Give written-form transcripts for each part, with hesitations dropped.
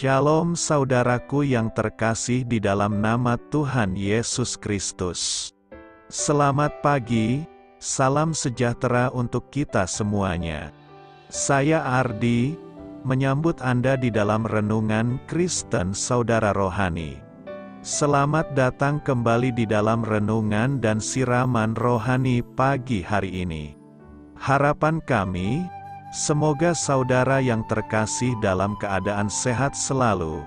Shalom saudaraku yang terkasih di dalam nama Tuhan Yesus Kristus. Selamat pagi, salam sejahtera untuk kita semuanya. Saya Ardi, menyambut Anda di dalam renungan Kristen Saudara Rohani. Selamat datang kembali di dalam renungan dan siraman rohani pagi hari ini. Harapan kami, semoga saudara yang terkasih dalam keadaan sehat selalu.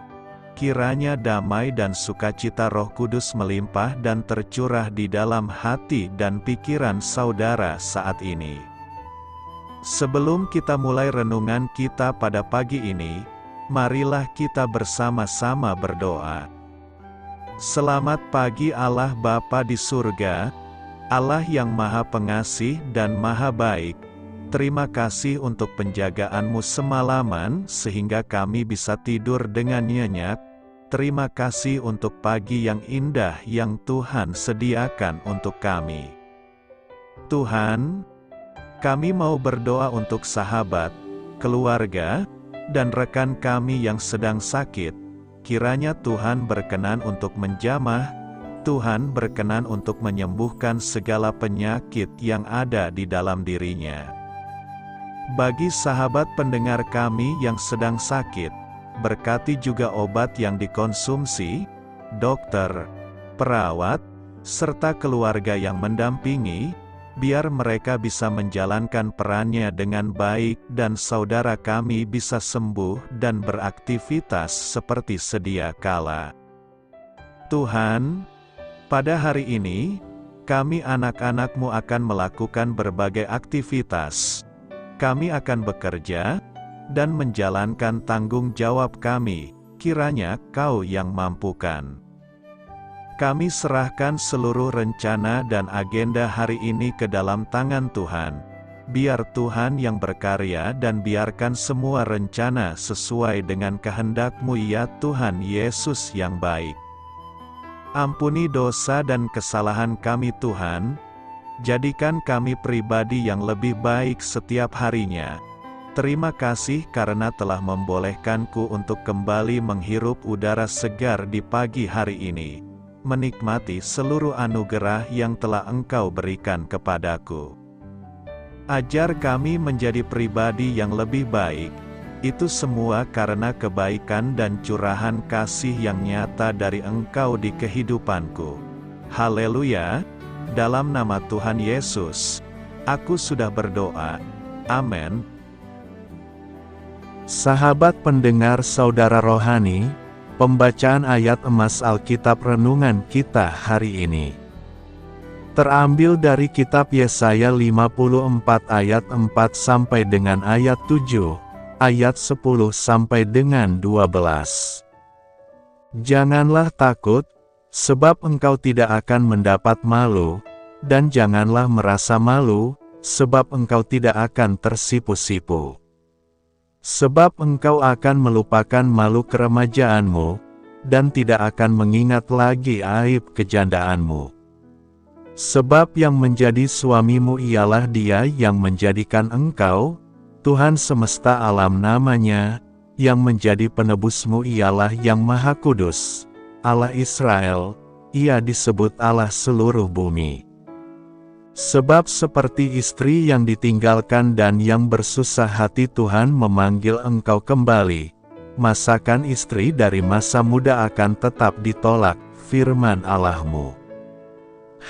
Kiranya damai dan sukacita Roh Kudus melimpah dan tercurah di dalam hati dan pikiran saudara saat ini. Sebelum kita mulai renungan kita pada pagi ini, marilah kita bersama-sama berdoa. Selamat pagi Allah Bapa di surga, Allah yang Maha Pengasih dan Maha Baik. Terima kasih untuk penjagaan-Mu semalaman sehingga kami bisa tidur dengan nyenyak. Terima kasih untuk pagi yang indah yang Tuhan sediakan untuk kami. Tuhan, kami mau berdoa untuk sahabat, keluarga, dan rekan kami yang sedang sakit. Kiranya Tuhan berkenan untuk menjamah, Tuhan berkenan untuk menyembuhkan segala penyakit yang ada di dalam dirinya. Bagi sahabat pendengar kami yang sedang sakit, berkati juga obat yang dikonsumsi, dokter, perawat, serta keluarga yang mendampingi, biar mereka bisa menjalankan perannya dengan baik dan saudara kami bisa sembuh dan beraktivitas seperti sedia kala. Tuhan, pada hari ini, kami anak-anak-Mu akan melakukan berbagai aktivitas. Kami akan bekerja dan menjalankan tanggung jawab kami, kiranya Kau yang mampukan. Kami serahkan seluruh rencana dan agenda hari ini ke dalam tangan Tuhan. Biar Tuhan yang berkarya dan biarkan semua rencana sesuai dengan kehendak-Mu ya Tuhan Yesus yang baik. Ampuni dosa dan kesalahan kami Tuhan, jadikan kami pribadi yang lebih baik setiap harinya. Terima kasih karena telah membolehkanku untuk kembali menghirup udara segar di pagi hari ini, menikmati seluruh anugerah yang telah Engkau berikan kepadaku. Ajar kami menjadi pribadi yang lebih baik, itu semua karena kebaikan dan curahan kasih yang nyata dari Engkau di kehidupanku. Haleluya! Dalam nama Tuhan Yesus, aku sudah berdoa. Amin. Sahabat pendengar saudara rohani, pembacaan ayat emas Alkitab renungan kita hari ini terambil dari kitab Yesaya 54 ayat 4 sampai dengan ayat 7, ayat 10 sampai dengan 12. Janganlah takut, sebab engkau tidak akan mendapat malu, dan janganlah merasa malu, sebab engkau tidak akan tersipu-sipu. Sebab engkau akan melupakan malu keremajaanmu, dan tidak akan mengingat lagi aib kejandaanmu. Sebab yang menjadi suamimu ialah Dia yang menjadikan engkau, Tuhan semesta alam namanya, yang menjadi penebusmu ialah Yang Maha Kudus, Allah Israel, Ia disebut Allah seluruh bumi. Sebab seperti istri yang ditinggalkan dan yang bersusah hati Tuhan memanggil engkau kembali, masakan istri dari masa muda akan tetap ditolak, firman Allahmu.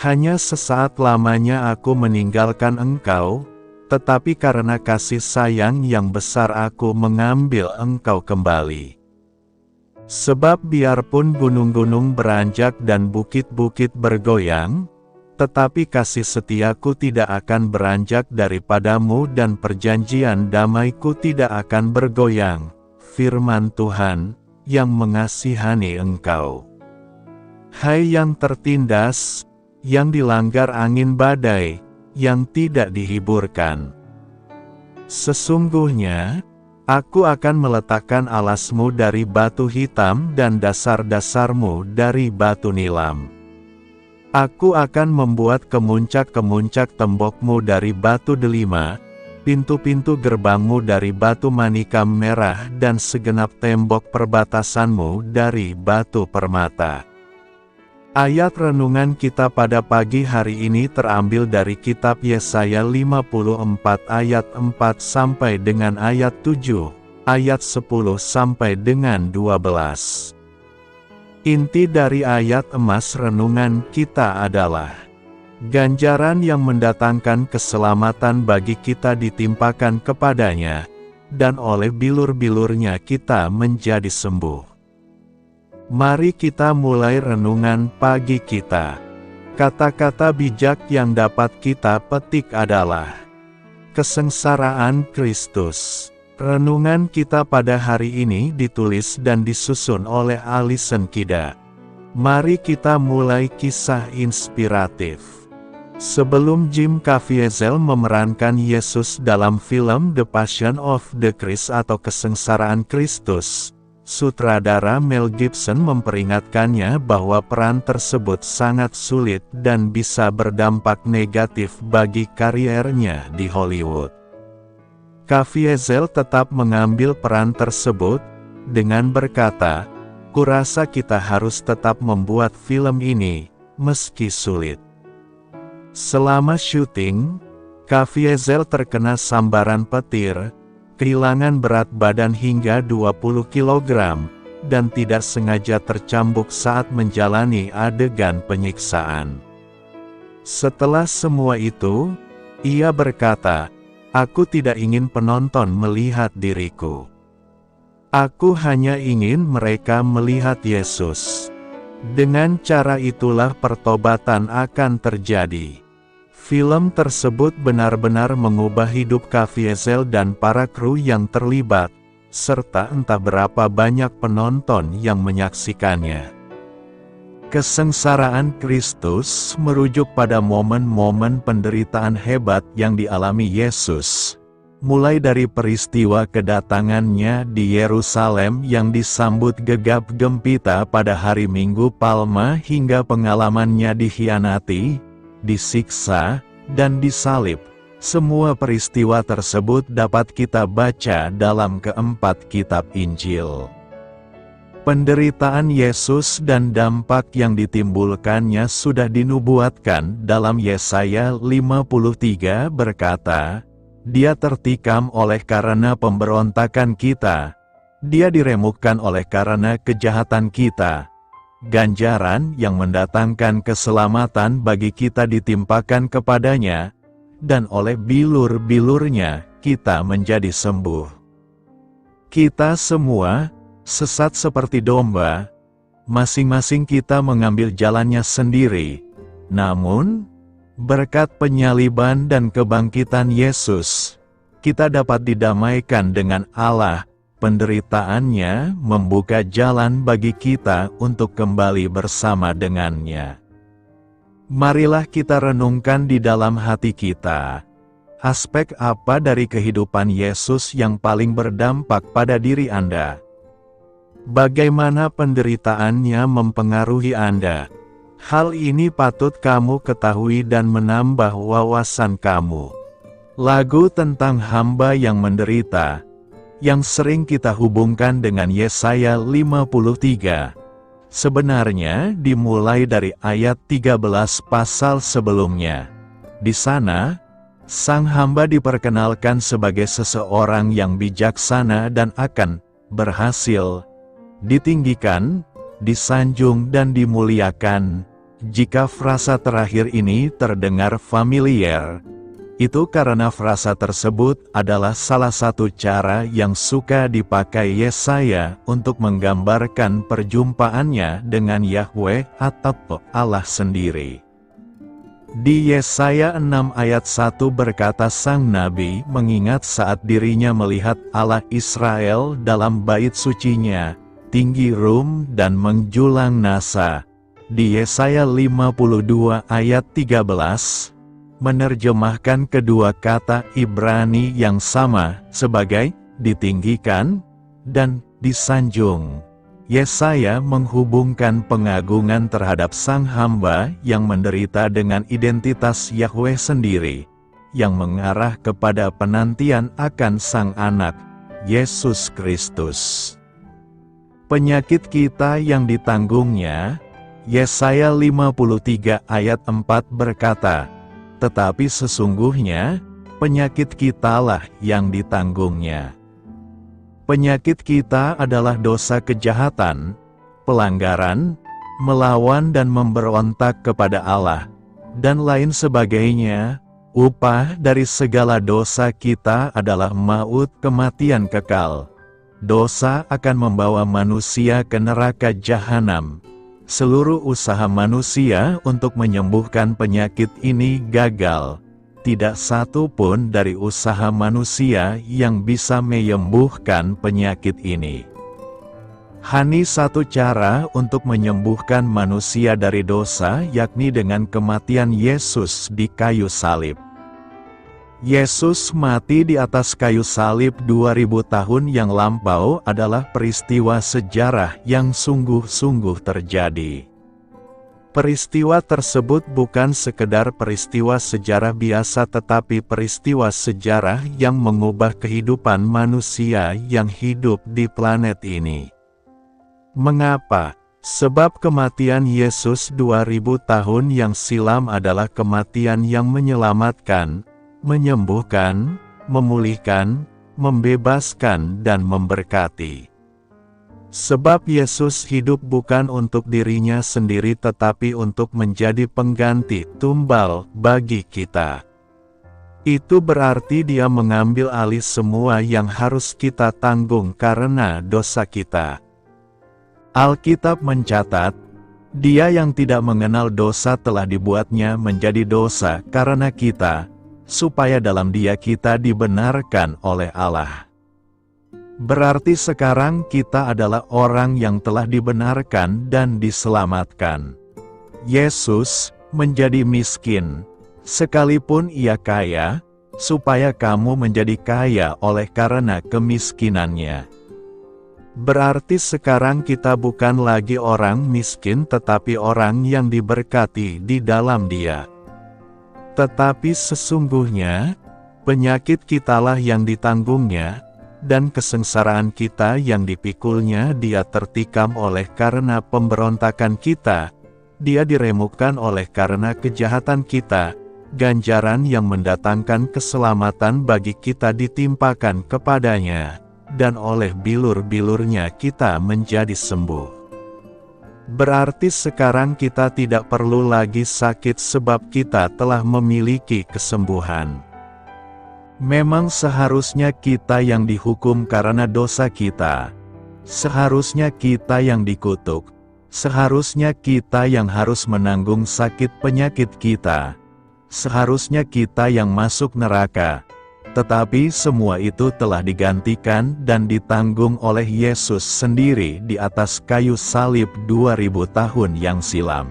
Hanya sesaat lamanya aku meninggalkan engkau, tetapi karena kasih sayang yang besar aku mengambil engkau kembali. Sebab biarpun gunung-gunung beranjak dan bukit-bukit bergoyang, tetapi kasih setiaku tidak akan beranjak daripadamu dan perjanjian damaiku tidak akan bergoyang, firman Tuhan, yang mengasihani engkau. Hai yang tertindas, yang dilanggar angin badai, yang tidak dihiburkan. Sesungguhnya, aku akan meletakkan alasmu dari batu hitam dan dasar-dasarmu dari batu nilam. Aku akan membuat kemuncak-kemuncak tembokmu dari batu delima, pintu-pintu gerbangmu dari batu manikam merah dan segenap tembok perbatasanmu dari batu permata. Ayat renungan kita pada pagi hari ini terambil dari kitab Yesaya 54 ayat 4 sampai dengan ayat 7, ayat 10 sampai dengan 12. Inti dari ayat emas renungan kita adalah ganjaran yang mendatangkan keselamatan bagi kita ditimpakan kepadanya, dan oleh bilur-bilurnya kita menjadi sembuh. Mari kita mulai renungan pagi kita. Kata-kata bijak yang dapat kita petik adalah kesengsaraan Kristus. Renungan kita pada hari ini ditulis dan disusun oleh Alison Kida. Mari kita mulai kisah inspiratif. Sebelum Jim Caviezel memerankan Yesus dalam film The Passion of the Christ atau Kesengsaraan Kristus, sutradara Mel Gibson memperingatkannya bahwa peran tersebut sangat sulit dan bisa berdampak negatif bagi kariernya di Hollywood. Caviezel tetap mengambil peran tersebut, dengan berkata, "Kurasa kita harus tetap membuat film ini, meski sulit." Selama syuting, Caviezel terkena sambaran petir, kehilangan berat badan hingga 20 kg, dan tidak sengaja tercambuk saat menjalani adegan penyiksaan. Setelah semua itu, ia berkata, "Aku tidak ingin penonton melihat diriku. Aku hanya ingin mereka melihat Yesus. Dengan cara itulah pertobatan akan terjadi." Film tersebut benar-benar mengubah hidup Caviezel dan para kru yang terlibat, serta entah berapa banyak penonton yang menyaksikannya. Kesengsaraan Kristus merujuk pada momen-momen penderitaan hebat yang dialami Yesus, mulai dari peristiwa kedatangannya di Yerusalem yang disambut gegap gempita pada hari Minggu Palma hingga pengalamannya dikhianati, disiksa, dan disalib. Semua peristiwa tersebut dapat kita baca dalam keempat kitab Injil. Penderitaan Yesus dan dampak yang ditimbulkannya sudah dinubuatkan dalam Yesaya 53 berkata, "Dia tertikam oleh karena pemberontakan kita, dia diremukkan oleh karena kejahatan kita. Ganjaran yang mendatangkan keselamatan bagi kita ditimpakan kepadanya, dan oleh bilur-bilurnya kita menjadi sembuh." Kita semua sesat seperti domba, masing-masing kita mengambil jalannya sendiri. Namun, berkat penyaliban dan kebangkitan Yesus, kita dapat didamaikan dengan Allah. Penderitaannya membuka jalan bagi kita untuk kembali bersama dengannya. Marilah kita renungkan di dalam hati kita, aspek apa dari kehidupan Yesus yang paling berdampak pada diri Anda? Bagaimana penderitaannya mempengaruhi Anda? Hal ini patut kamu ketahui dan menambah wawasan kamu. Lagu tentang hamba yang menderita, yang sering kita hubungkan dengan Yesaya 53, sebenarnya dimulai dari ayat 13 pasal sebelumnya. Di sana, sang hamba diperkenalkan sebagai seseorang yang bijaksana dan akan berhasil, ditinggikan, disanjung dan dimuliakan. Jika frasa terakhir ini terdengar familiar, itu karena frasa tersebut adalah salah satu cara yang suka dipakai Yesaya untuk menggambarkan perjumpaannya dengan Yahweh atau Allah sendiri. Di Yesaya 6 ayat 1 berkata sang nabi mengingat saat dirinya melihat Allah Israel dalam bait sucinya, tinggi rum dan menjulang nasa. Di Yesaya 52 ayat 13, menerjemahkan kedua kata Ibrani yang sama sebagai ditinggikan dan disanjung. Yesaya menghubungkan pengagungan terhadap sang hamba yang menderita dengan identitas Yahweh sendiri, yang mengarah kepada penantian akan Sang Anak, Yesus Kristus. Penyakit kita yang ditanggungnya, Yesaya 53 ayat 4 berkata, "Tetapi sesungguhnya, penyakit kitalah yang ditanggungnya." Penyakit kita adalah dosa kejahatan, pelanggaran, melawan dan memberontak kepada Allah, dan lain sebagainya. Upah dari segala dosa kita adalah maut, kematian kekal. Dosa akan membawa manusia ke neraka jahanam. Seluruh usaha manusia untuk menyembuhkan penyakit ini gagal. Tidak satu pun dari usaha manusia yang bisa menyembuhkan penyakit ini. Hanya satu cara untuk menyembuhkan manusia dari dosa, yakni dengan kematian Yesus di kayu salib. Yesus mati di atas kayu salib 2000 tahun yang lampau adalah peristiwa sejarah yang sungguh-sungguh terjadi. Peristiwa tersebut bukan sekedar peristiwa sejarah biasa, tetapi peristiwa sejarah yang mengubah kehidupan manusia yang hidup di planet ini. Mengapa? Sebab kematian Yesus 2000 tahun yang silam adalah kematian yang menyelamatkan, menyembuhkan, memulihkan, membebaskan dan memberkati. Sebab Yesus hidup bukan untuk dirinya sendiri tetapi untuk menjadi pengganti tumbal bagi kita. Itu berarti Dia mengambil alih semua yang harus kita tanggung karena dosa kita. Alkitab mencatat, Dia yang tidak mengenal dosa telah dibuatnya menjadi dosa karena kita, supaya dalam Dia kita dibenarkan oleh Allah. Berarti sekarang kita adalah orang yang telah dibenarkan dan diselamatkan. Yesus menjadi miskin, sekalipun Ia kaya, supaya kamu menjadi kaya oleh karena kemiskinannya. Berarti sekarang kita bukan lagi orang miskin tetapi orang yang diberkati di dalam Dia. Tetapi sesungguhnya, penyakit kitalah yang ditanggungnya, dan kesengsaraan kita yang dipikulnya. Dia tertikam oleh karena pemberontakan kita, Dia diremukkan oleh karena kejahatan kita, ganjaran yang mendatangkan keselamatan bagi kita ditimpakan kepadanya, dan oleh bilur-bilurnya kita menjadi sembuh. Berarti sekarang kita tidak perlu lagi sakit sebab kita telah memiliki kesembuhan. Memang seharusnya kita yang dihukum karena dosa kita. Seharusnya kita yang dikutuk. Seharusnya kita yang harus menanggung sakit penyakit kita. Seharusnya kita yang masuk neraka. Tetapi semua itu telah digantikan dan ditanggung oleh Yesus sendiri di atas kayu salib 2000 tahun yang silam.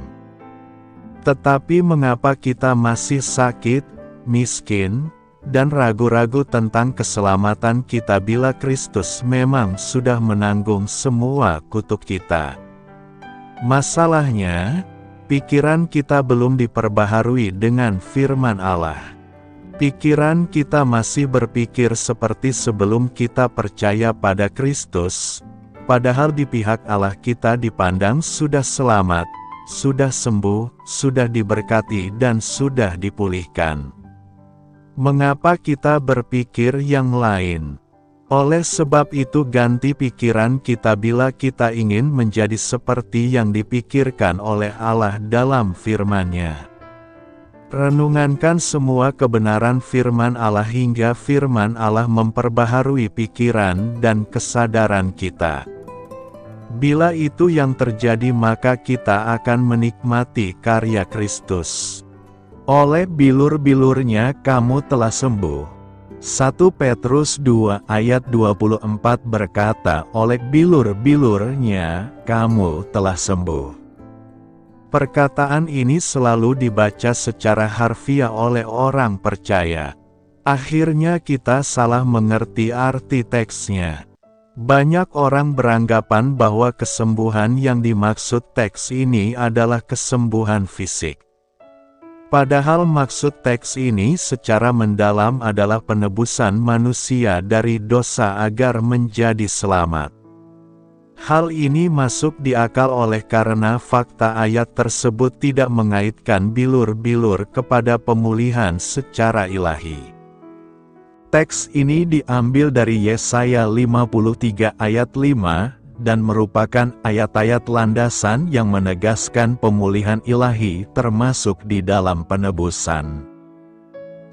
Tetapi mengapa kita masih sakit, miskin, dan ragu-ragu tentang keselamatan kita bila Kristus memang sudah menanggung semua kutuk kita? Masalahnya, pikiran kita belum diperbaharui dengan firman Allah. Pikiran kita masih berpikir seperti sebelum kita percaya pada Kristus, padahal di pihak Allah kita dipandang sudah selamat, sudah sembuh, sudah diberkati dan sudah dipulihkan. Mengapa kita berpikir yang lain? Oleh sebab itu ganti pikiran kita bila kita ingin menjadi seperti yang dipikirkan oleh Allah dalam firman-Nya. Renungankan semua kebenaran firman Allah hingga firman Allah memperbaharui pikiran dan kesadaran kita. Bila itu yang terjadi maka kita akan menikmati karya Kristus. Oleh bilur-bilurnya kamu telah sembuh. 1 Petrus 2 ayat 24 berkata, oleh bilur-bilurnya kamu telah sembuh. Perkataan ini selalu dibaca secara harfiah oleh orang percaya. Akhirnya kita salah mengerti arti teksnya. Banyak orang beranggapan bahwa kesembuhan yang dimaksud teks ini adalah kesembuhan fisik. Padahal maksud teks ini secara mendalam adalah penebusan manusia dari dosa agar menjadi selamat. Hal ini masuk di akal oleh karena fakta ayat tersebut tidak mengaitkan bilur-bilur kepada pemulihan secara ilahi. Teks ini diambil dari Yesaya 53 ayat 5, dan merupakan ayat-ayat landasan yang menegaskan pemulihan ilahi termasuk di dalam penebusan.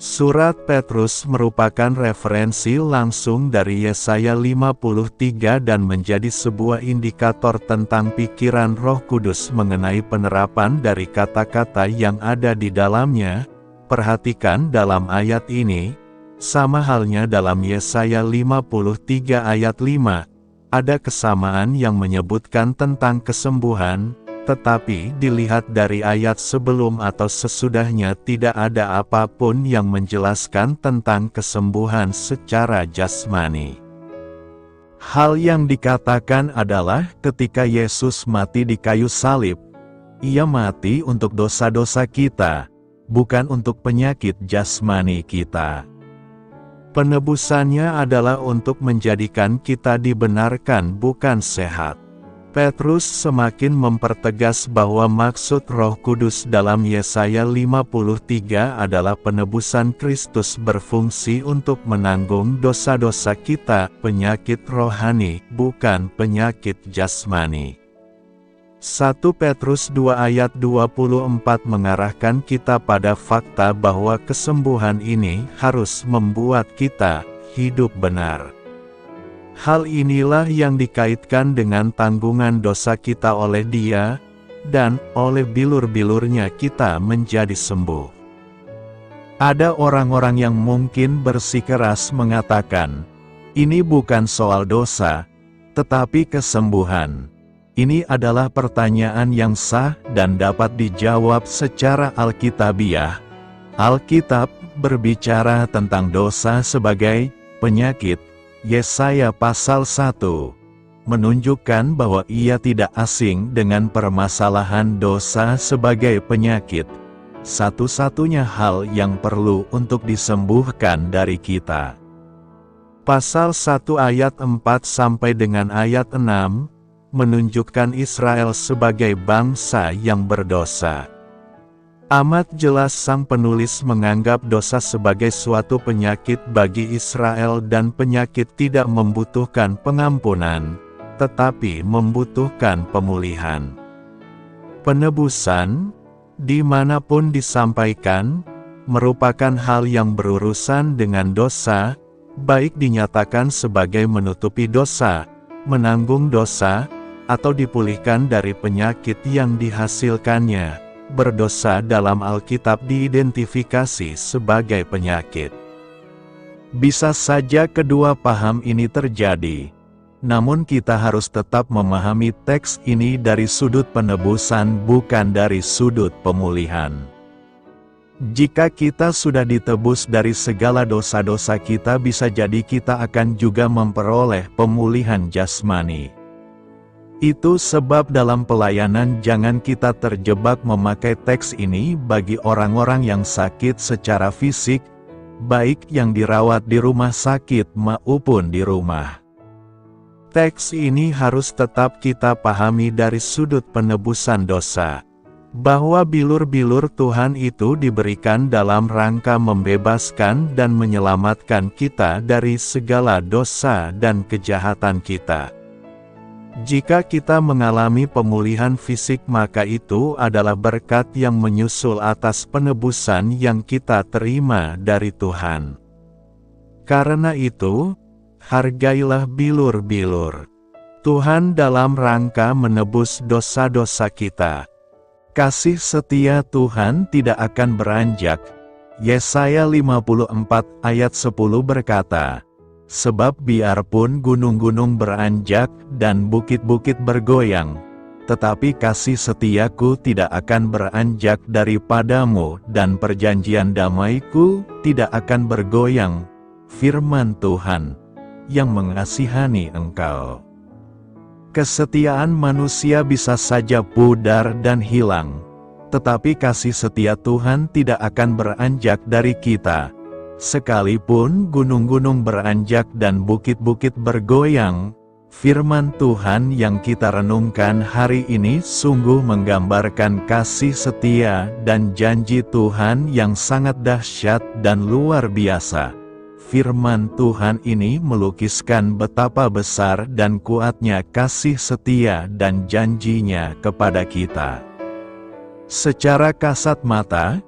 Surat Petrus merupakan referensi langsung dari Yesaya 53 dan menjadi sebuah indikator tentang pikiran Roh Kudus mengenai penerapan dari kata-kata yang ada di dalamnya. Perhatikan dalam ayat ini, sama halnya dalam Yesaya 53 ayat 5, ada kesamaan yang menyebutkan tentang kesembuhan, tetapi dilihat dari ayat sebelum atau sesudahnya tidak ada apapun yang menjelaskan tentang kesembuhan secara jasmani. Hal yang dikatakan adalah ketika Yesus mati di kayu salib, Ia mati untuk dosa-dosa kita, bukan untuk penyakit jasmani kita. Penebusannya adalah untuk menjadikan kita dibenarkan bukan sehat. Petrus semakin mempertegas bahwa maksud Roh Kudus dalam Yesaya 53 adalah penebusan Kristus berfungsi untuk menanggung dosa-dosa kita, penyakit rohani, bukan penyakit jasmani. 1 Petrus 2 ayat 24 mengarahkan kita pada fakta bahwa kesembuhan ini harus membuat kita hidup benar. Hal inilah yang dikaitkan dengan tanggungan dosa kita oleh Dia, dan oleh bilur-bilurnya kita menjadi sembuh. Ada orang-orang yang mungkin bersikeras mengatakan, ini bukan soal dosa, tetapi kesembuhan. Ini adalah pertanyaan yang sah dan dapat dijawab secara alkitabiah. Alkitab berbicara tentang dosa sebagai penyakit. Yesaya pasal 1 menunjukkan bahwa Ia tidak asing dengan permasalahan dosa sebagai penyakit, satu-satunya hal yang perlu untuk disembuhkan dari kita. Pasal 1 ayat 4 sampai dengan ayat 6 menunjukkan Israel sebagai bangsa yang berdosa. Amat jelas sang penulis menganggap dosa sebagai suatu penyakit bagi Israel dan penyakit tidak membutuhkan pengampunan, tetapi membutuhkan pemulihan. Penebusan, dimanapun disampaikan, merupakan hal yang berurusan dengan dosa, baik dinyatakan sebagai menutupi dosa, menanggung dosa, atau dipulihkan dari penyakit yang dihasilkannya. Berdosa dalam Alkitab diidentifikasi sebagai penyakit. Bisa saja kedua paham ini terjadi, namun kita harus tetap memahami teks ini dari sudut penebusan bukan dari sudut pemulihan. Jika kita sudah ditebus dari segala dosa-dosa kita, bisa jadi kita akan juga memperoleh pemulihan jasmani. Itu sebab dalam pelayanan jangan kita terjebak memakai teks ini bagi orang-orang yang sakit secara fisik, baik yang dirawat di rumah sakit maupun di rumah. Teks ini harus tetap kita pahami dari sudut penebusan dosa, bahwa bilur-bilur Tuhan itu diberikan dalam rangka membebaskan dan menyelamatkan kita dari segala dosa dan kejahatan kita. Jika kita mengalami pemulihan fisik, maka itu adalah berkat yang menyusul atas penebusan yang kita terima dari Tuhan. Karena itu, hargailah bilur-bilur Tuhan dalam rangka menebus dosa-dosa kita. Kasih setia Tuhan tidak akan beranjak. Yesaya 54 ayat 10 berkata, sebab biarpun gunung-gunung beranjak dan bukit-bukit bergoyang, tetapi kasih setiaku tidak akan beranjak daripadamu dan perjanjian damaiku tidak akan bergoyang, firman Tuhan, yang mengasihani engkau. Kesetiaan manusia bisa saja pudar dan hilang, Tetapi kasih setia Tuhan tidak akan beranjak dari kita. Sekalipun gunung-gunung beranjak dan bukit-bukit bergoyang, firman Tuhan yang kita renungkan hari ini sungguh menggambarkan kasih setia dan janji Tuhan yang sangat dahsyat dan luar biasa. Firman Tuhan ini melukiskan betapa besar dan kuatnya kasih setia dan janjinya kepada kita. Secara kasat mata,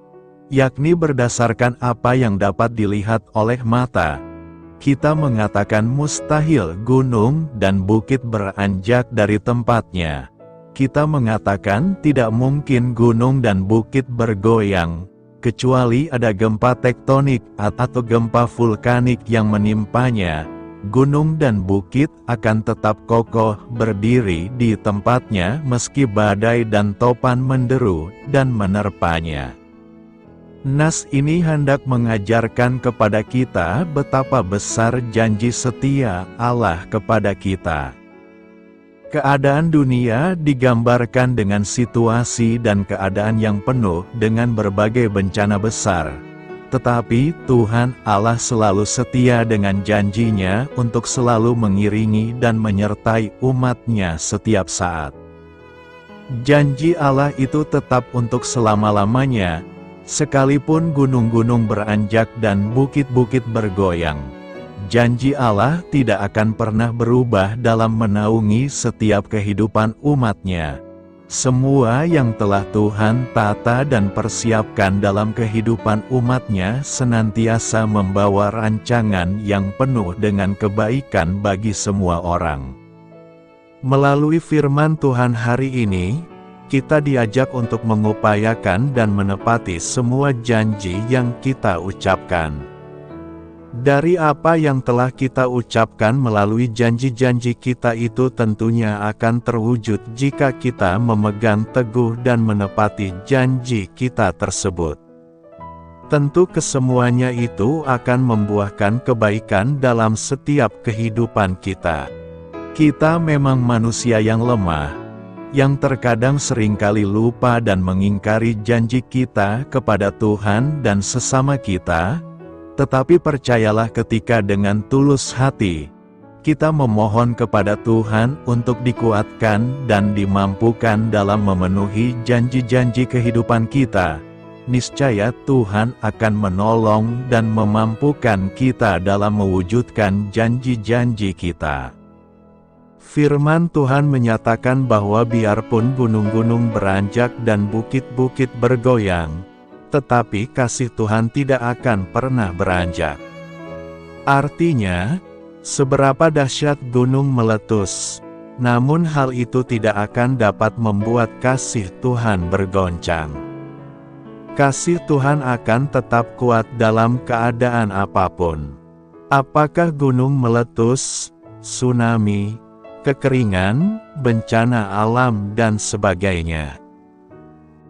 yakni berdasarkan apa yang dapat dilihat oleh mata, kita mengatakan mustahil gunung dan bukit beranjak dari tempatnya. Kita mengatakan tidak mungkin gunung dan bukit bergoyang, kecuali ada gempa tektonik atau gempa vulkanik yang menimpanya. Gunung dan bukit akan tetap kokoh berdiri di tempatnya meski badai dan topan menderu dan menerpanya. Nas ini hendak mengajarkan kepada kita betapa besar janji setia Allah kepada kita. Keadaan dunia digambarkan dengan situasi dan keadaan yang penuh dengan berbagai bencana besar. Tetapi Tuhan Allah selalu setia dengan janjinya untuk selalu mengiringi dan menyertai umatnya setiap saat. Janji Allah itu tetap untuk selama-lamanya, sekalipun gunung-gunung beranjak dan bukit-bukit bergoyang. Janji Allah tidak akan pernah berubah dalam menaungi setiap kehidupan umatnya. Semua yang telah Tuhan tata dan persiapkan dalam kehidupan umatnya senantiasa membawa rancangan yang penuh dengan kebaikan bagi semua orang. Melalui firman Tuhan hari ini, kita diajak untuk mengupayakan dan menepati semua janji yang kita ucapkan. Dari apa yang telah kita ucapkan melalui janji-janji kita itu tentunya akan terwujud jika kita memegang teguh dan menepati janji kita tersebut. Tentu kesemuanya itu akan membuahkan kebaikan dalam setiap kehidupan kita. Kita memang manusia yang lemah, yang terkadang seringkali lupa dan mengingkari janji kita kepada Tuhan dan sesama kita. Tetapi percayalah ketika dengan tulus hati, kita memohon kepada Tuhan untuk dikuatkan dan dimampukan dalam memenuhi janji-janji kehidupan kita, niscaya Tuhan akan menolong dan memampukan kita dalam mewujudkan janji-janji kita. Firman Tuhan menyatakan bahwa biarpun gunung-gunung beranjak dan bukit-bukit bergoyang, tetapi kasih Tuhan tidak akan pernah beranjak. Artinya, seberapa dahsyat gunung meletus, namun hal itu tidak akan dapat membuat kasih Tuhan bergoncang. Kasih Tuhan akan tetap kuat dalam keadaan apapun. Apakah gunung meletus, tsunami, kekeringan, bencana alam dan sebagainya.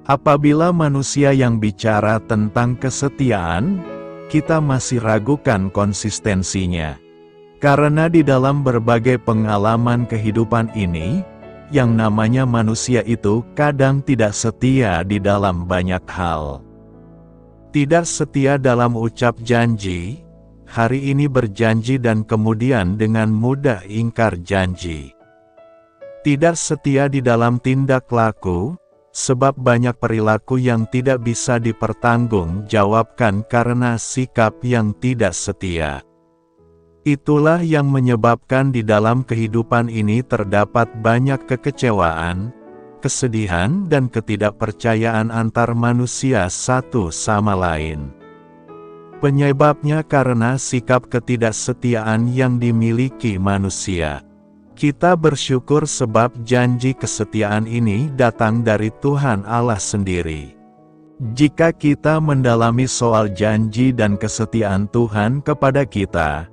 Apabila manusia yang bicara tentang kesetiaan, kita masih ragukan konsistensinya. Karena di dalam berbagai pengalaman kehidupan ini, yang namanya manusia itu kadang tidak setia di dalam banyak hal. Tidak setia dalam ucap janji, hari ini berjanji dan kemudian dengan mudah ingkar janji. Tidak setia di dalam tindak laku, sebab banyak perilaku yang tidak bisa dipertanggungjawabkan karena sikap yang tidak setia. Itulah yang menyebabkan di dalam kehidupan ini terdapat banyak kekecewaan, kesedihan dan ketidakpercayaan antar manusia satu sama lain. Penyebabnya karena sikap ketidaksetiaan yang dimiliki manusia. Kita bersyukur sebab janji kesetiaan ini datang dari Tuhan Allah sendiri. Jika kita mendalami soal janji dan kesetiaan Tuhan kepada kita,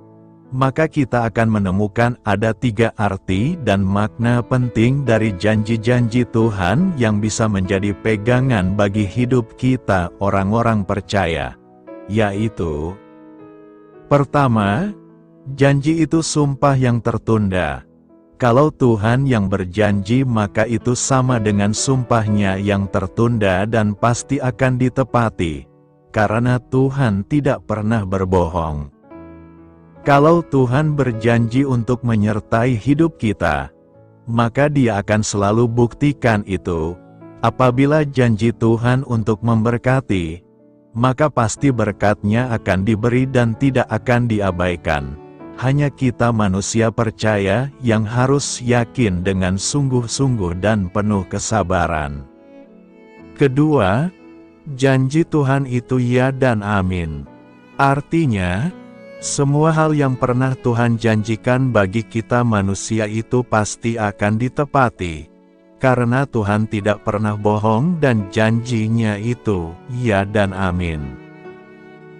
maka kita akan menemukan ada 3 arti dan makna penting dari janji-janji Tuhan yang bisa menjadi pegangan bagi hidup kita orang-orang percaya, yaitu: pertama, janji itu sumpah yang tertunda. Kalau Tuhan yang berjanji, maka itu sama dengan sumpahnya yang tertunda dan pasti akan ditepati, karena Tuhan tidak pernah berbohong. Kalau Tuhan berjanji untuk menyertai hidup kita, maka Dia akan selalu buktikan itu. Apabila janji Tuhan untuk memberkati, maka pasti berkat-Nya akan diberi dan tidak akan diabaikan. Hanya kita manusia percaya yang harus yakin dengan sungguh-sungguh dan penuh kesabaran. Kedua, janji Tuhan itu ya dan amin. Artinya, semua hal yang pernah Tuhan janjikan bagi kita manusia itu pasti akan ditepati. Karena Tuhan tidak pernah bohong dan janjinya itu ya dan amin.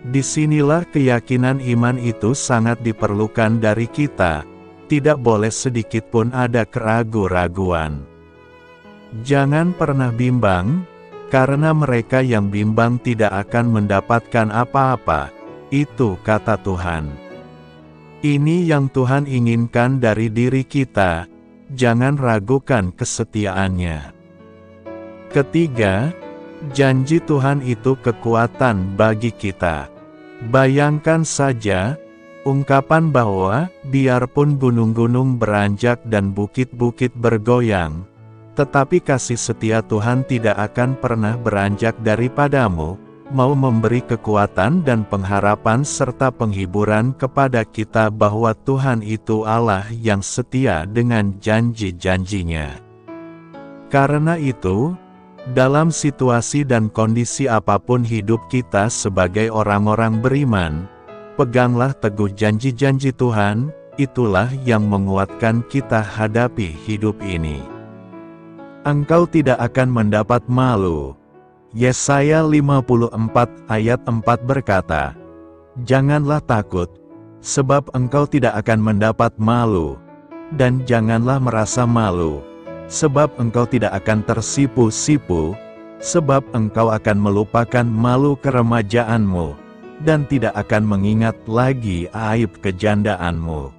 Disinilah keyakinan iman itu sangat diperlukan dari kita. Tidak boleh sedikit pun ada keraguan-raguan. Jangan pernah bimbang, karena mereka yang bimbang tidak akan mendapatkan apa-apa. Itu kata Tuhan. Ini yang Tuhan inginkan dari diri kita. Jangan ragukan kesetiaannya. Ketiga, janji Tuhan itu kekuatan bagi kita. Bayangkan saja, ungkapan bahwa, biarpun gunung-gunung beranjak dan bukit-bukit bergoyang, tetapi kasih setia Tuhan tidak akan pernah beranjak daripadamu, mau memberi kekuatan dan pengharapan serta penghiburan kepada kita bahwa Tuhan itu Allah yang setia dengan janji-janjinya. Karena itu, dalam situasi dan kondisi apapun hidup kita sebagai orang-orang beriman, peganglah teguh janji-janji Tuhan, itulah yang menguatkan kita hadapi hidup ini. Engkau tidak akan mendapat malu. Yesaya 54 ayat 4 berkata, "Janganlah takut, sebab engkau tidak akan mendapat malu, dan janganlah merasa malu, sebab engkau tidak akan tersipu-sipu, sebab engkau akan melupakan malu keremajaanmu, dan tidak akan mengingat lagi aib kejandaanmu."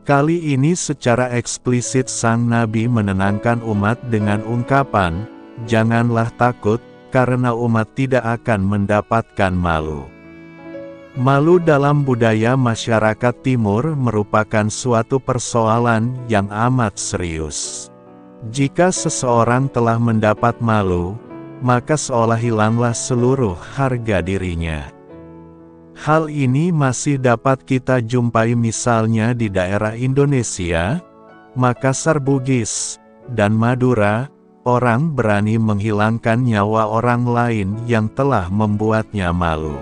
Kali ini secara eksplisit sang nabi menenangkan umat dengan ungkapan, "Janganlah takut, karena umat tidak akan mendapatkan malu." Malu dalam budaya masyarakat Timur merupakan suatu persoalan yang amat serius. Jika seseorang telah mendapat malu, maka seolah hilanglah seluruh harga dirinya. Hal ini masih dapat kita jumpai misalnya di daerah Indonesia, Makassar, Bugis, dan Madura. Orang berani menghilangkan nyawa orang lain yang telah membuatnya malu.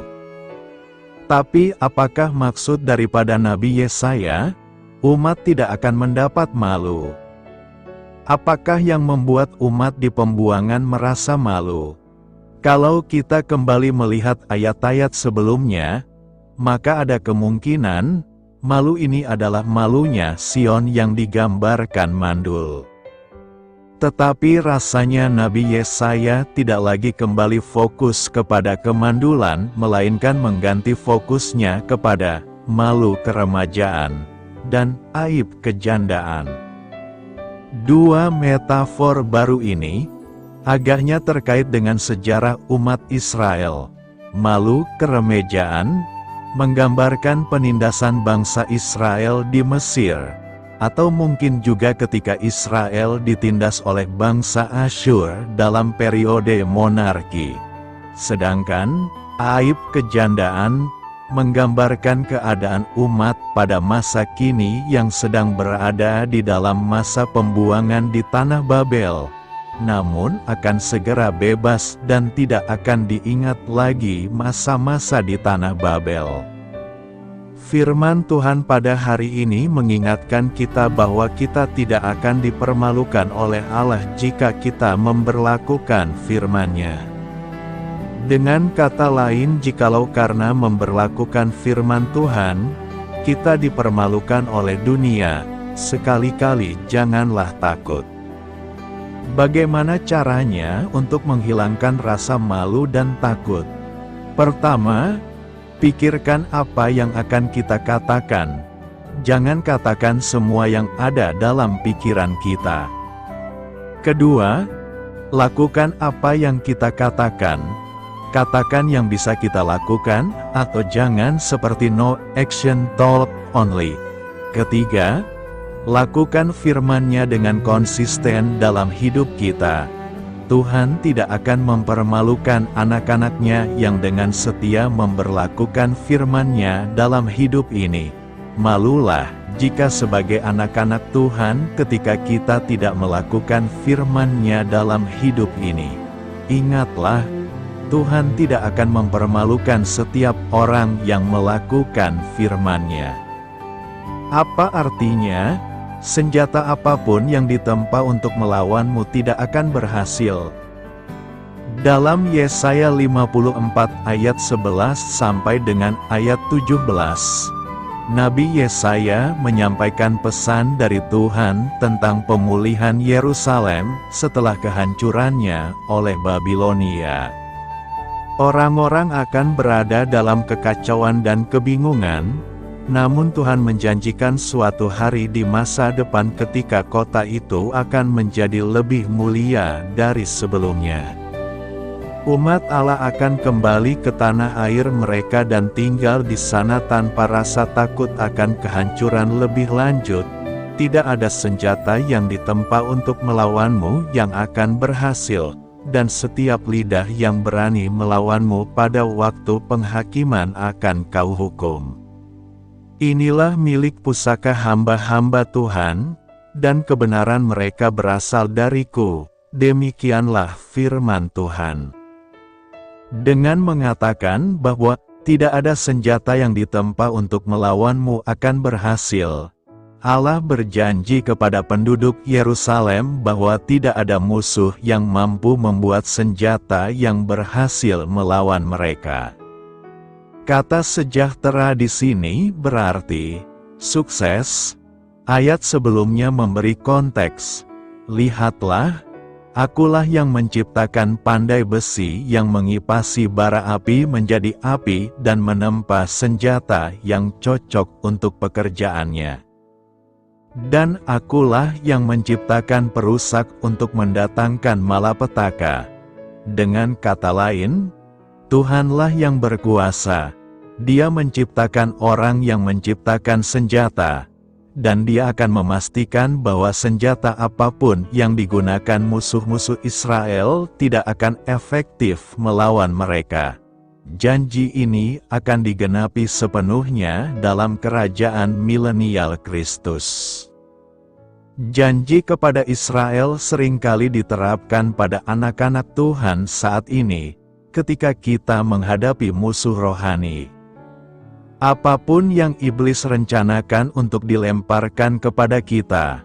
Tapi apakah maksud daripada Nabi Yesaya? Umat tidak akan mendapat malu. Apakah yang membuat umat di pembuangan merasa malu? Kalau kita kembali melihat ayat-ayat sebelumnya, maka ada kemungkinan, malu ini adalah malunya Sion yang digambarkan mandul. Tetapi rasanya Nabi Yesaya tidak lagi kembali fokus kepada kemandulan, melainkan mengganti fokusnya kepada malu keremajaan dan aib kejandaan. Dua metafor baru ini agaknya terkait dengan sejarah umat Israel. Malu keremajaan menggambarkan penindasan bangsa Israel di Mesir, atau mungkin juga ketika Israel ditindas oleh bangsa Asyur dalam periode monarki. Sedangkan, aib kejandaan menggambarkan keadaan umat pada masa kini yang sedang berada di dalam masa pembuangan di tanah Babel, namun akan segera bebas dan tidak akan diingat lagi masa-masa di tanah Babel. Firman Tuhan pada hari ini mengingatkan kita bahwa kita tidak akan dipermalukan oleh Allah jika kita memberlakukan firman-Nya. Dengan kata lain, jikalau karena memberlakukan firman Tuhan, kita dipermalukan oleh dunia, sekali-kali janganlah takut. Bagaimana caranya untuk menghilangkan rasa malu dan takut? Pertama, pikirkan apa yang akan kita katakan. Jangan katakan semua yang ada dalam pikiran kita. Kedua, lakukan apa yang kita katakan. Katakan yang bisa kita lakukan, atau jangan seperti no action talk only. Ketiga, lakukan firman-Nya dengan konsisten dalam hidup kita. Tuhan tidak akan mempermalukan anak-anak-Nya yang dengan setia memberlakukan firman-Nya dalam hidup ini. Malulah jika sebagai anak-anak Tuhan ketika kita tidak melakukan firman-Nya dalam hidup ini. Ingatlah, Tuhan tidak akan mempermalukan setiap orang yang melakukan firman-Nya. Apa artinya? Senjata apapun yang ditempa untuk melawanmu tidak akan berhasil. Dalam Yesaya 54 ayat 11 sampai dengan ayat 17, Nabi Yesaya menyampaikan pesan dari Tuhan tentang pemulihan Yerusalem setelah kehancurannya oleh Babilonia. Orang-orang akan berada dalam kekacauan dan kebingungan, namun Tuhan menjanjikan suatu hari di masa depan ketika kota itu akan menjadi lebih mulia dari sebelumnya. Umat Allah akan kembali ke tanah air mereka dan tinggal di sana tanpa rasa takut akan kehancuran lebih lanjut. Tidak ada senjata yang ditempa untuk melawanmu yang akan berhasil, dan setiap lidah yang berani melawanmu pada waktu penghakiman akan kau hukum. Inilah milik pusaka hamba-hamba Tuhan, dan kebenaran mereka berasal dariku, demikianlah firman Tuhan. Dengan mengatakan bahwa tidak ada senjata yang ditempa untuk melawanmu akan berhasil, Allah berjanji kepada penduduk Yerusalem bahwa tidak ada musuh yang mampu membuat senjata yang berhasil melawan mereka. Kata sejahtera di sini berarti sukses. Ayat sebelumnya memberi konteks. Lihatlah, akulah yang menciptakan pandai besi yang mengipasi bara api menjadi api dan menempa senjata yang cocok untuk pekerjaannya. Dan akulah yang menciptakan perusak untuk mendatangkan malapetaka. Dengan kata lain, Tuhanlah yang berkuasa. Dia menciptakan orang yang menciptakan senjata, dan Dia akan memastikan bahwa senjata apapun yang digunakan musuh-musuh Israel tidak akan efektif melawan mereka. Janji ini akan digenapi sepenuhnya dalam kerajaan milenial Kristus. Janji kepada Israel seringkali diterapkan pada anak-anak Tuhan saat ini, ketika kita menghadapi musuh rohani. Apapun yang iblis rencanakan untuk dilemparkan kepada kita,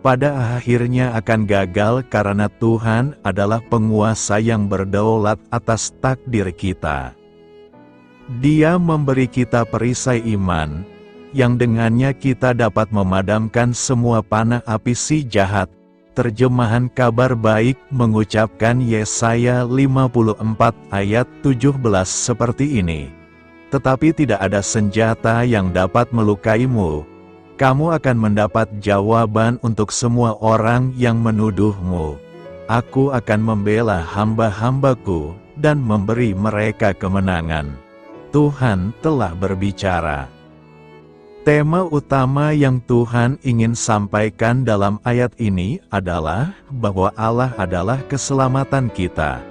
pada akhirnya akan gagal karena Tuhan adalah penguasa yang berdaulat atas takdir kita. Dia memberi kita perisai iman, yang dengannya kita dapat memadamkan semua panah api si jahat. Terjemahan Kabar Baik mengucapkan Yesaya 54 ayat 17 seperti ini. Tetapi tidak ada senjata yang dapat melukaimu. Kamu akan mendapat jawaban untuk semua orang yang menuduhmu. Aku akan membela hamba-hambaku dan memberi mereka kemenangan. Tuhan telah berbicara. Tema utama yang Tuhan ingin sampaikan dalam ayat ini adalah bahwa Allah adalah keselamatan kita.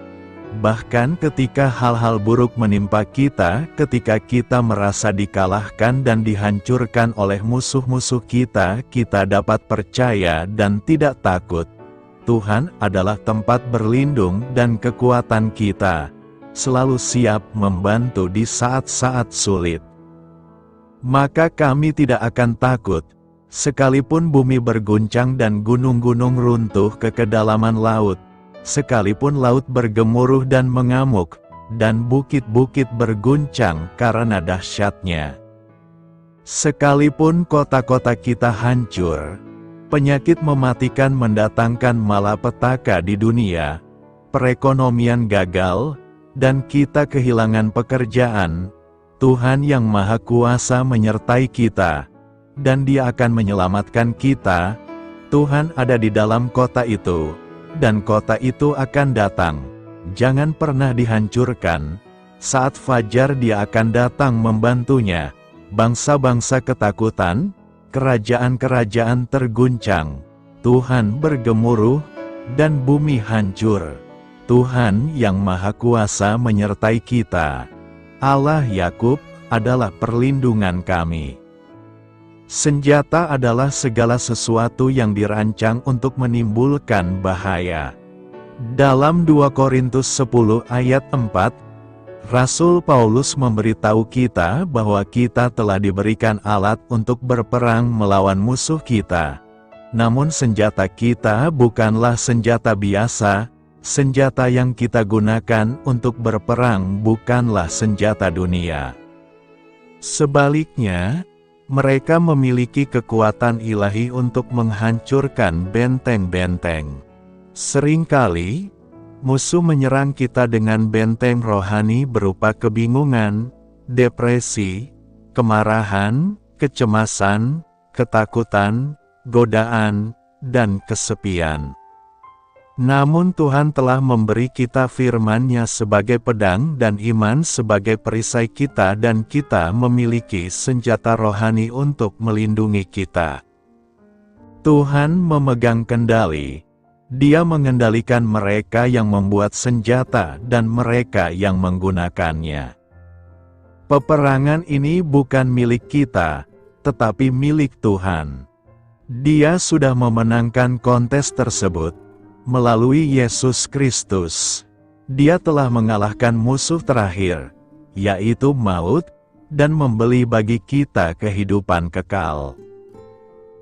Bahkan ketika hal-hal buruk menimpa kita, ketika kita merasa dikalahkan dan dihancurkan oleh musuh-musuh kita, kita dapat percaya dan tidak takut. Tuhan adalah tempat berlindung dan kekuatan kita, selalu siap membantu di saat-saat sulit. Maka kami tidak akan takut, sekalipun bumi berguncang dan gunung-gunung runtuh ke kedalaman laut. Sekalipun laut bergemuruh dan mengamuk, dan bukit-bukit berguncang karena dahsyatnya. Sekalipun kota-kota kita hancur, penyakit mematikan mendatangkan malapetaka di dunia, perekonomian gagal, dan kita kehilangan pekerjaan, Tuhan yang Maha Kuasa menyertai kita. dan Dia akan menyelamatkan kita. Tuhan ada di dalam kota itu, dan kota itu akan datang. Jangan pernah dihancurkan. Saat fajar Dia akan datang membantunya. Bangsa-bangsa ketakutan, kerajaan-kerajaan terguncang. Tuhan bergemuruh, dan bumi hancur. Tuhan yang Maha Kuasa menyertai kita. Allah Yakub adalah perlindungan kami. Senjata adalah segala sesuatu yang dirancang untuk menimbulkan bahaya. Dalam 2 Korintus 10 ayat 4, Rasul Paulus memberitahu kita bahwa kita telah diberikan alat untuk berperang melawan musuh kita. Namun senjata kita bukanlah senjata biasa. Senjata yang kita gunakan untuk berperang bukanlah senjata dunia. Sebaliknya, mereka memiliki kekuatan ilahi untuk menghancurkan benteng-benteng. Seringkali, musuh menyerang kita dengan benteng rohani berupa kebingungan, depresi, kemarahan, kecemasan, ketakutan, godaan, dan kesepian. Namun Tuhan telah memberi kita firman-Nya sebagai pedang dan iman sebagai perisai kita, dan kita memiliki senjata rohani untuk melindungi kita. Tuhan memegang kendali. Dia mengendalikan mereka yang membuat senjata dan mereka yang menggunakannya. Peperangan ini bukan milik kita, tetapi milik Tuhan. Dia sudah memenangkan kontes tersebut melalui Yesus Kristus. Dia telah mengalahkan musuh terakhir, yaitu maut, dan membeli bagi kita kehidupan kekal.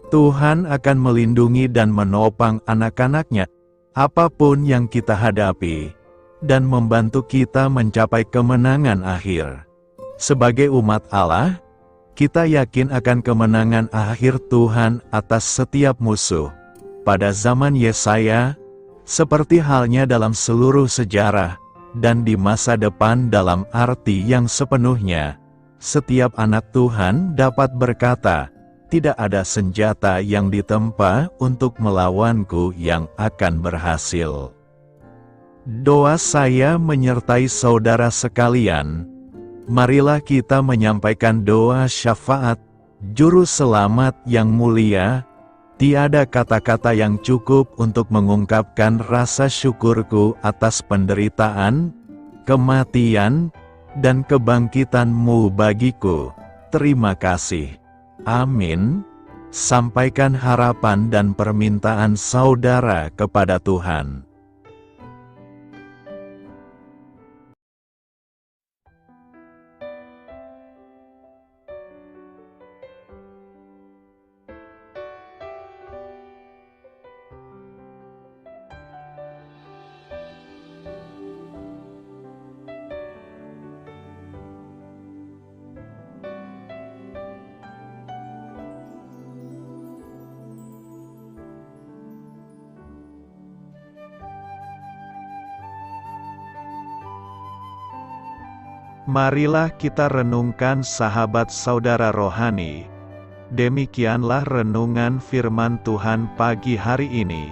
Tuhan akan melindungi dan menopang anak-anak-Nya, apapun yang kita hadapi, dan membantu kita mencapai kemenangan akhir. Sebagai umat Allah, kita yakin akan kemenangan akhir Tuhan atas setiap musuh. Pada zaman Yesaya, seperti halnya dalam seluruh sejarah, dan di masa depan dalam arti yang sepenuhnya, setiap anak Tuhan dapat berkata, "Tidak ada senjata yang ditempa untuk melawanku yang akan berhasil." Doa saya menyertai saudara sekalian. Marilah kita menyampaikan doa syafaat, Juru Selamat yang mulia. Tiada kata-kata yang cukup untuk mengungkapkan rasa syukurku atas penderitaan, kematian, dan kebangkitan-Mu bagiku. Terima kasih. Amin. Sampaikan harapan dan permintaan saudara kepada Tuhan. Marilah kita renungkan sahabat saudara rohani. Demikianlah renungan firman Tuhan pagi hari ini.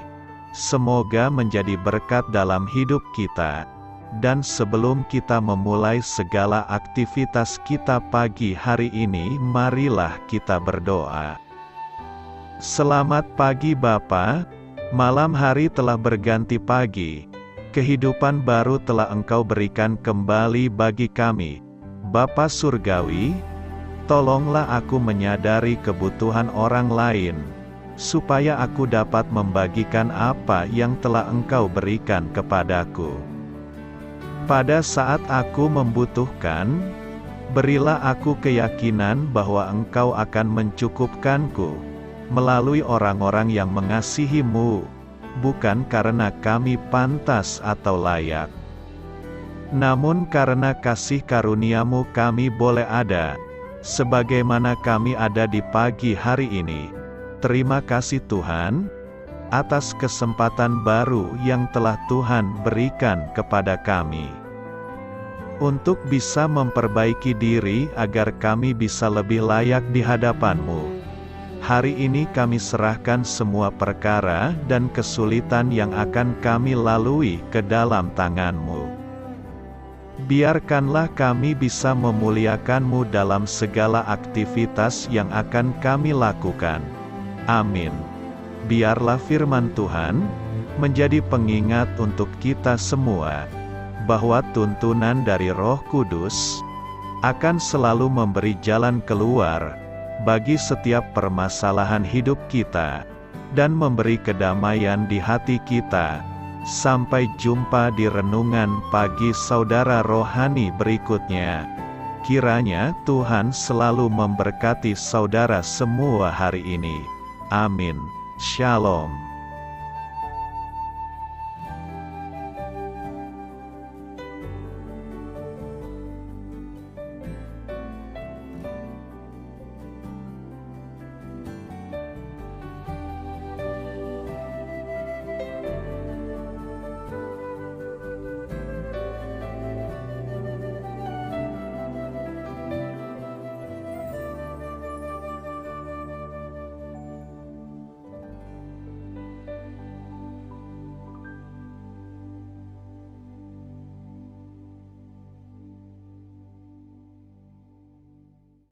Semoga menjadi berkat dalam hidup kita. Dan sebelum kita memulai segala aktivitas kita pagi hari ini, marilah kita berdoa. Selamat pagi Bapa, malam hari telah berganti pagi. Kehidupan baru telah Engkau berikan kembali bagi kami. Bapa Surgawi, tolonglah aku menyadari kebutuhan orang lain, supaya aku dapat membagikan apa yang telah Engkau berikan kepadaku. Pada saat aku membutuhkan, berilah aku keyakinan bahwa Engkau akan mencukupkanku, melalui orang-orang yang mengasihi-Mu, bukan karena kami pantas atau layak, namun karena kasih karunia-Mu kami boleh ada, sebagaimana kami ada di pagi hari ini. Terima kasih Tuhan, atas kesempatan baru yang telah Tuhan berikan kepada kami, untuk bisa memperbaiki diri agar kami bisa lebih layak di hadapan-Mu. Hari ini kami serahkan semua perkara dan kesulitan yang akan kami lalui ke dalam tangan-Mu. Biarkanlah kami bisa memuliakan-Mu dalam segala aktivitas yang akan kami lakukan. Amin. Biarlah firman Tuhan menjadi pengingat untuk kita semua, bahwa tuntunan dari Roh Kudus akan selalu memberi jalan keluar bagi setiap permasalahan hidup kita, dan memberi kedamaian di hati kita. Sampai jumpa di renungan pagi saudara rohani berikutnya. Kiranya Tuhan selalu memberkati saudara semua hari ini. Amin. Shalom.